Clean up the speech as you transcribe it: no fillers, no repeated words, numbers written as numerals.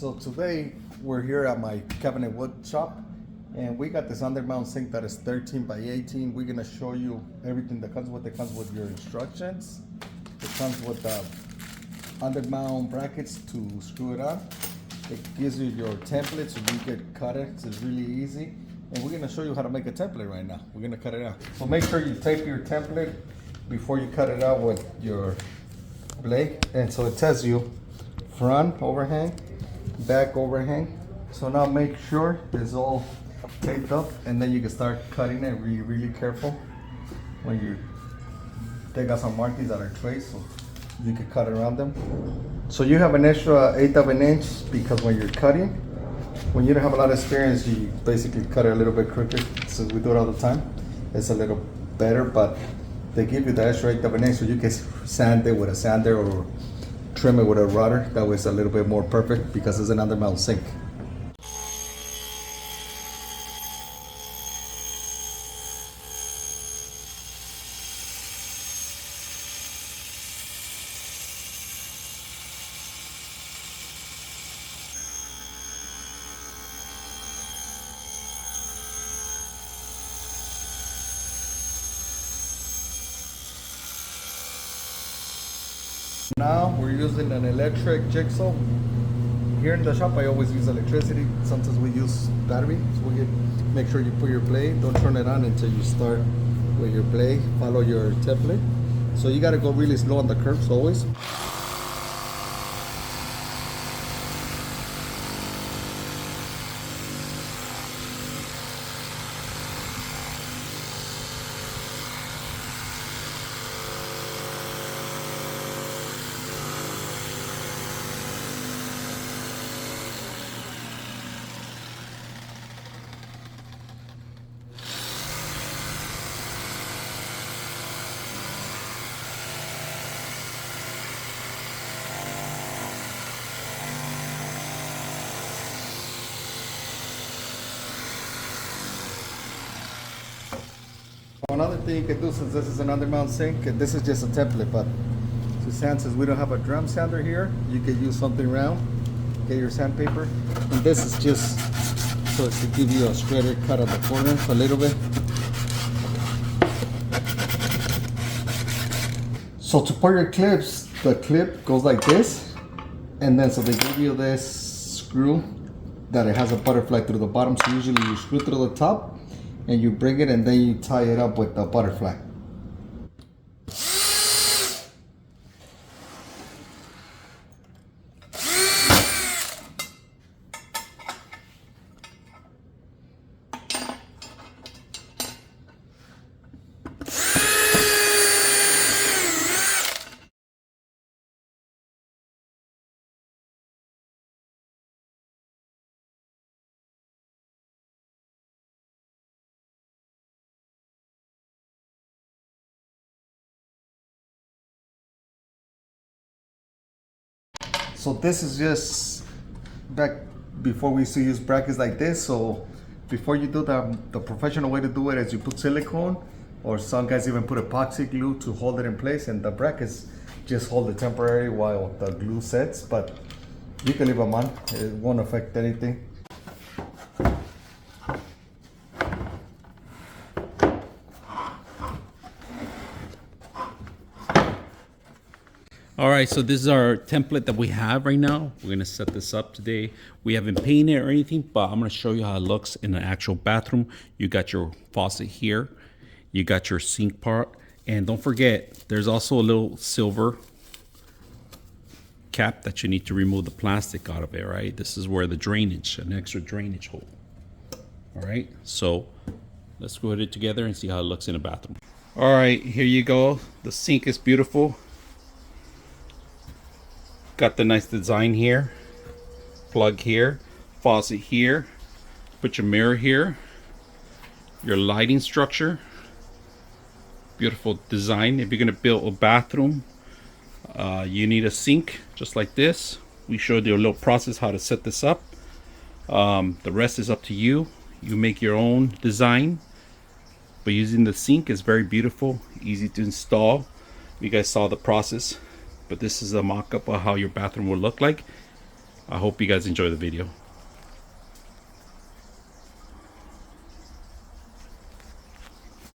So today we're here at my cabinet wood shop, and we got this Undermount sink that is 13 by 18. We're gonna show you everything that comes with it. It comes with your instructions. It comes with the Undermount brackets to screw it on. It gives you your template so you can cut it. So it's really easy. And we're gonna show you how to make a template right now. We're gonna cut it out. So make sure you tape your template before you cut it out with your blade. And so it tells you front overhang, back overhang. So now make sure it's all taped up, and then you can start cutting it really careful. When you take out some markings that are traced, so you can cut around them. So you have an extra 1/8 of an inch because when you're cutting, when you don't have a lot of experience, you basically cut it a little bit crooked. Since we do it all the time, it's a little better, but they give you the extra 1/8 of an inch so you can sand it with a sander or trim it with a router. That way it's a little bit more perfect because it's an Undermount sink. Now we're using an electric jigsaw. Here in the shop I always use electricity. Sometimes we use battery. So make sure you put your blade, don't turn it on until you start with your blade. Follow your template. So you gotta go really slow on the curves always. Another thing you can do, since this is an Undermount sink, and this is just a template, but to sand, since we don't have a drum sander here, you can use something round. Get your sandpaper, and this is just so to give you a straighter cut at the corner a little bit. So to put your clips, the clip goes like this, and then so they give you this screw that it has a butterfly through the bottom. So usually you screw through the top, and you bring it, and then you tie it up with the butterfly. So this is just back before we used to use brackets like this. So before you do that, the professional way to do it is you put silicone, or some guys even put epoxy glue to hold it in place, and the brackets just hold it temporary while the glue sets, but you can leave them on, it won't affect anything. All right, so this is our template that we have right now. We're gonna set this up today. We haven't painted or anything, but I'm gonna show you how it looks in an actual bathroom. You got your faucet here, you got your sink part, and don't forget, there's also a little silver cap that you need to remove the plastic out of it, right? This is where the drainage, an extra drainage hole. All right, so let's put it together and see how it looks in a bathroom. All right, here you go. The sink is beautiful. Got the nice design here, plug here, faucet here, put your mirror here, your lighting structure, beautiful design. If you're gonna build a bathroom, you need a sink just like this. We showed you a little process how to set this up. The rest is up to you. You make your own design, but using the sink is very beautiful, easy to install. You guys saw the process. But this is a mock-up of how your bathroom will look like. I hope you guys enjoy the video.